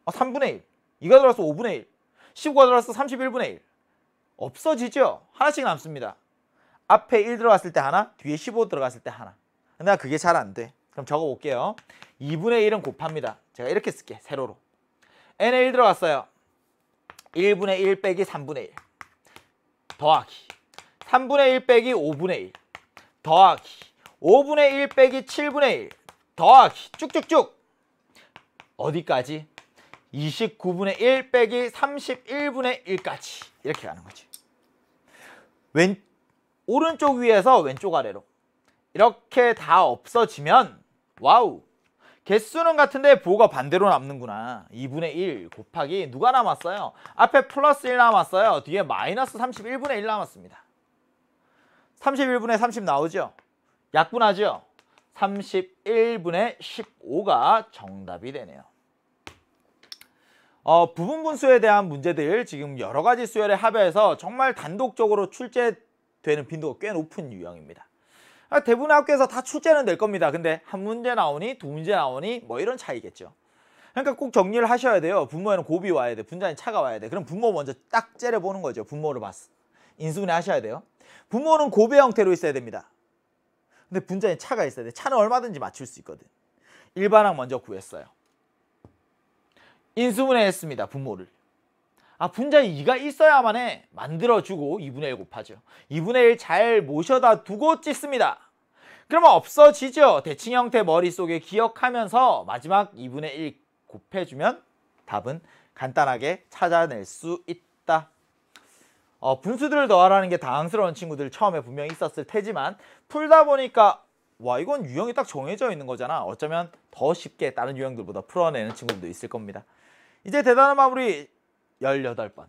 3분의 1. 2가 들어왔어? 5분의 1. 15가 들어왔어? 31분의 1. 없어지죠? 하나씩 남습니다. 앞에 1 들어갔을 때 하나, 뒤에 15 들어갔을 때 하나. 근데 그게 잘 안 돼. 그럼 적어볼게요. 2분의 1은 곱합니다. 제가 이렇게 쓸게. 세로로. n에 1 들어갔어요. 1분의 1 빼기 3분의 1 더하기 3분의 1 빼기 5분의 1 더하기 5분의 1 빼기 7분의 1 더하기 쭉쭉쭉 어디까지? 29분의 1 빼기 31분의 1까지 이렇게 가는 거지. 오른쪽 위에서 왼쪽 아래로 이렇게 다 없어지면 와우, 개수는 같은데 부호가 반대로 남는구나. 2분의 1 곱하기 누가 남았어요? 앞에 플러스 1 남았어요. 뒤에 마이너스 31분의 1 남았습니다. 31분의 30 나오죠? 약분하죠? 31분의 15가 정답이 되네요. 부분분수에 대한 문제들 지금 여러 가지 수열의 합에서 정말 단독적으로 출제되는 빈도가 꽤 높은 유형입니다. 대부분의 학교에서 다 출제는 될 겁니다. 근데 한 문제 나오니 두 문제 나오니 뭐 이런 차이겠죠. 그러니까 꼭 정리를 하셔야 돼요. 분모에는 곱이 와야 돼. 분자에는 차가 와야 돼. 그럼 분모 먼저 딱 째려보는 거죠. 분모를 봤어. 인수분해 하셔야 돼요. 분모는 곱의 형태로 있어야 됩니다. 근데 분자에 차가 있어야 돼. 차는 얼마든지 맞출 수 있거든. 일반항 먼저 구했어요. 인수분해 했습니다. 분모를. 분자에 2가 있어야만 해. 만들어주고 2분의 1 곱하죠. 2분의 1 잘 모셔다 두고 찢습니다. 그러면 없어지죠. 대칭 형태 머릿속에 기억하면서 마지막 2분의 1 곱해주면 답은 간단하게 찾아낼 수 있다. 분수들을 더하라는 게 당황스러운 친구들 처음에 분명히 있었을 테지만 풀다 보니까 와, 이건 유형이 딱 정해져 있는 거잖아. 어쩌면 더 쉽게 다른 유형들보다 풀어내는 친구들도 있을 겁니다. 이제 대단한 마무리 18번.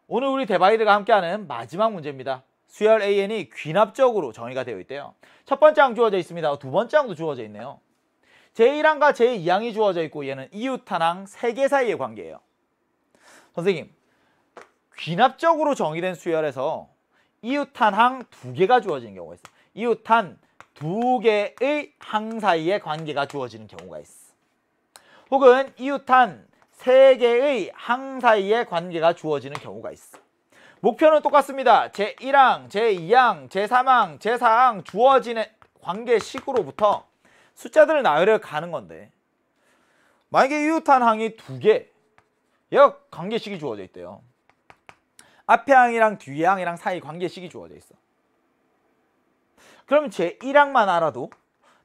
오늘 우리 대바이드가 함께하는 마지막 문제입니다. 수열 AN이 귀납적으로 정의가 되어 있대요. 첫 번째 항 주어져 있습니다. 두 번째 항도 주어져 있네요. 제1항과 제2항이 주어져 있고 얘는 이웃한항 3개 사이의 관계예요. 선생님, 귀납적으로 정의된 수열에서 이웃한항 2개가 주어지는 경우가 있어. 이웃한 2개의 항 사이의 관계가 주어지는 경우가 있어. 혹은 이웃한 3개의 항 사이의 관계가 주어지는 경우가 있어. 목표는 똑같습니다. 제1항, 제2항, 제3항, 제4항 주어지는 관계식으로부터 숫자들을 나열해 가는 건데 만약에 이웃한 항이 2개, 얘가 관계식이 주어져 있대요. 앞에 항이랑 뒤에 항이랑 사이 관계식이 주어져 있어. 그럼 제1항만 알아도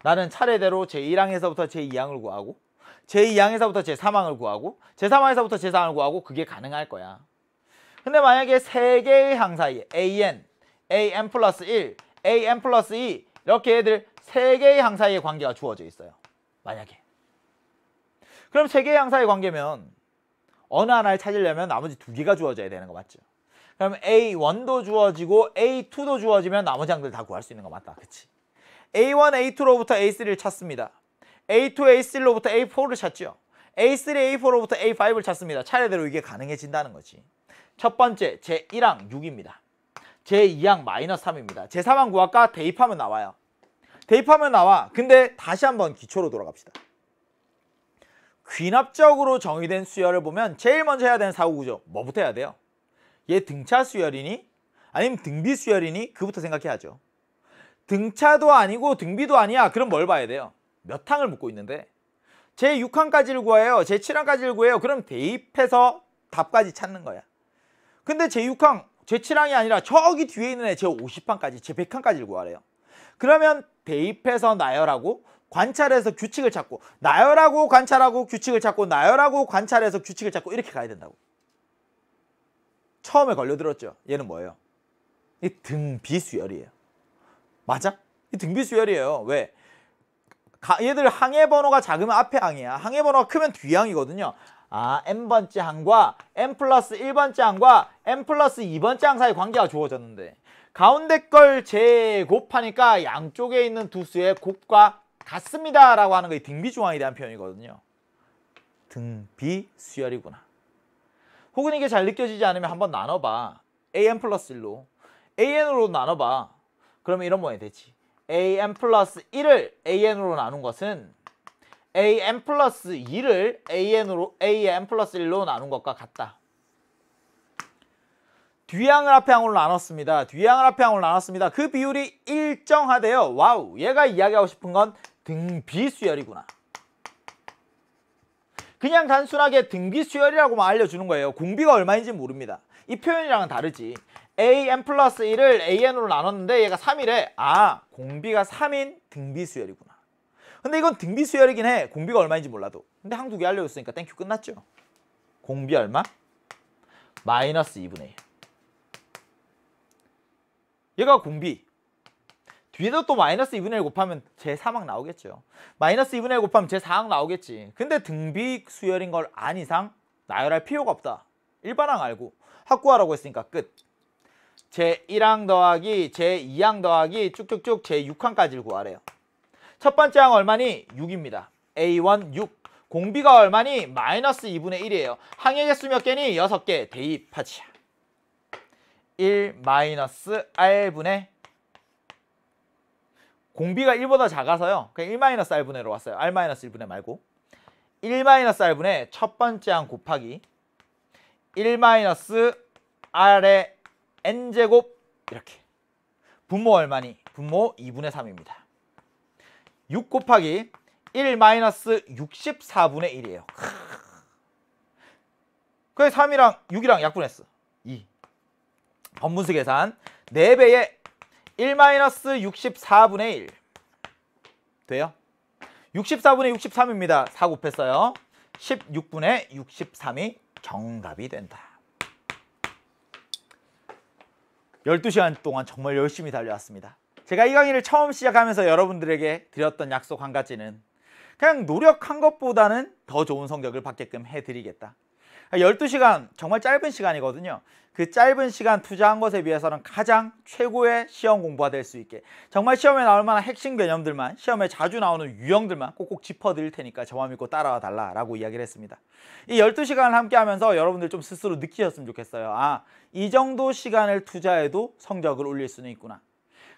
나는 차례대로 제1항에서부터 제2항을 구하고 제2항에서부터 제3항을 구하고 제3항에서부터 제4항을 구하고 그게 가능할 거야. 근데 만약에 3개의 항 사이에 AN, AN 플러스 1, AN 플러스 2 이렇게 애들 3개의 항 사이의 관계가 주어져 있어요. 만약에. 그럼 3개의 항 사이의 관계면 어느 하나를 찾으려면 나머지 2개가 주어져야 되는 거 맞죠? 그럼 A1도 주어지고 A2도 주어지면 나머지 항들 다 구할 수 있는 거 맞다. 그치? A1, A2로부터 A3를 찾습니다. A2, A3로부터 A4를 찾죠. A3, A4로부터 A5를 찾습니다. 차례대로 이게 가능해진다는 거지. 첫 번째, 제1항 6입니다. 제2항 마이너스 3입니다. 제3항 구할까? 대입하면 나와요. 대입하면 나와. 근데 다시 한번 기초로 돌아갑시다. 귀납적으로 정의된 수열을 보면 제일 먼저 해야 되는 사고구조 뭐부터 해야 돼요? 얘 등차 수열이니? 아니면 등비 수열이니? 그부터 생각해야죠. 등차도 아니고 등비도 아니야. 그럼 뭘 봐야 돼요? 몇 항을 묻고 있는데 제6항까지를 구해요. 제7항까지를 구해요. 그럼 대입해서 답까지 찾는 거야. 근데 제6항, 제7항이 아니라 저기 뒤에 있는 애 제50항까지, 제100항까지를 구하래요. 그러면 대입해서 나열하고 관찰해서 규칙을 찾고 나열하고 관찰하고 규칙을 찾고 나열하고 관찰해서 규칙을 찾고 이렇게 가야 된다고. 처음에 걸려들었죠. 얘는 뭐예요? 이 등비수열이에요. 맞아? 이 등비수열이에요. 왜? 얘들 항의 번호가 작으면 앞에 항이야. 항의 번호가 크면 뒤 항이거든요. n번째 항과 n 플러스 1번째 항과 n 플러스 2번째 항 사이 관계가 주어졌는데 가운데 걸 제곱하니까 양쪽에 있는 두 수의 곱과 같습니다 라고 하는 게 등비중항에 대한 표현이거든요. 등비수열이구나. 혹은 이게 잘 느껴지지 않으면 한번 나눠봐. an 플러스 1로 an으로 나눠봐. 그러면 이런 모양이 되지. an 플러스 1을 an으로 나눈 것은 an 플러스 2를 an 플러스 1로 나눈 것과 같다. 뒤에 항을 앞에 항으로 나눴습니다. 뒤에 항을 앞에 항으로 나눴습니다. 그 비율이 일정하대요. 와우, 얘가 이야기하고 싶은 건 등비수열이구나. 그냥 단순하게 등비수열이라고만 알려주는 거예요. 공비가 얼마인지 모릅니다. 이 표현이랑은 다르지. an 플러스 1을 an으로 나눴는데 얘가 3이래. 아, 공비가 3인 등비수열이구나. 근데 이건 등비수열이긴 해. 공비가 얼마인지 몰라도. 근데 항 두 개 알려줬으니까 땡큐 끝났죠. 공비 얼마? 마이너스 2분의 1. 얘가 공비. 뒤에도 또 마이너스 2분의 1 곱하면 제3항 나오겠죠. 마이너스 2분의 1 곱하면 제4항 나오겠지. 근데 등비수열인 걸 안 이상 나열할 필요가 없다. 일반항 알고 확구하라고 했으니까 끝. 제1항 더하기 제2항 더하기 쭉쭉쭉 제6항까지를 구하래요. 첫 번째 항 얼마니? 6입니다. A1 6. 공비가 얼마니? 마이너스 2분의 1이에요. 항의 개수 몇 개니? 6개. 대입하지. 1 마이너스 R분의 공비가 1보다 작아서요. 그냥 1 마이너스 R분의로 왔어요. R 마이너스 1분의 말고 1 마이너스 R분의 첫 번째 항 곱하기 1 마이너스 R의 N제곱 이렇게. 분모 얼마니? 분모 2분의 3입니다. 6 곱하기 1 마이너스 64분의 1이에요. 그래서 3이랑 6이랑 약분했어. 2. 번분수 계산 4배에 1 마이너스 64분의 1 돼요? 64분의 63입니다. 4 곱했어요. 16분의 63이 정답이 된다. 12시간 동안 정말 열심히 달려왔습니다. 제가 이 강의를 처음 시작하면서 여러분들에게 드렸던 약속 한 가지는 그냥 노력한 것보다는 더 좋은 성적을 받게끔 해드리겠다. 12시간 정말 짧은 시간이거든요. 그 짧은 시간 투자한 것에 비해서는 가장 최고의 시험 공부가 될 수 있게 정말 시험에 나올 만한 핵심 개념들만, 시험에 자주 나오는 유형들만 꼭꼭 짚어드릴 테니까 저만 믿고 따라와 달라고 이야기를 했습니다. 이 12시간을 함께 하면서 여러분들 좀 스스로 느끼셨으면 좋겠어요. 아, 이 정도 시간을 투자해도 성적을 올릴 수는 있구나.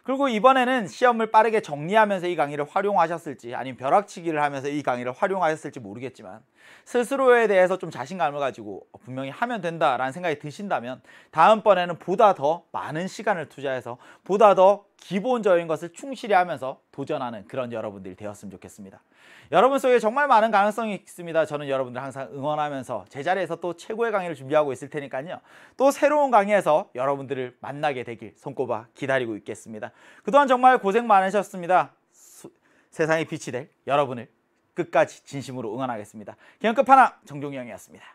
그리고 이번에는 시험을 빠르게 정리하면서 이 강의를 활용하셨을지 아니면 벼락치기를 하면서 이 강의를 활용하셨을지 모르겠지만 스스로에 대해서 좀 자신감을 가지고 분명히 하면 된다라는 생각이 드신다면 다음번에는 보다 더 많은 시간을 투자해서 보다 더 기본적인 것을 충실히 하면서 도전하는 그런 여러분들이 되었으면 좋겠습니다. 여러분 속에 정말 많은 가능성이 있습니다. 저는 여러분들 항상 응원하면서 제자리에서 또 최고의 강의를 준비하고 있을 테니까요. 또 새로운 강의에서 여러분들을 만나게 되길 손꼽아 기다리고 있겠습니다. 그동안 정말 고생 많으셨습니다. 세상이 빛이 될 여러분을 끝까지 진심으로 응원하겠습니다. 기영끝판왕 정종영이었습니다.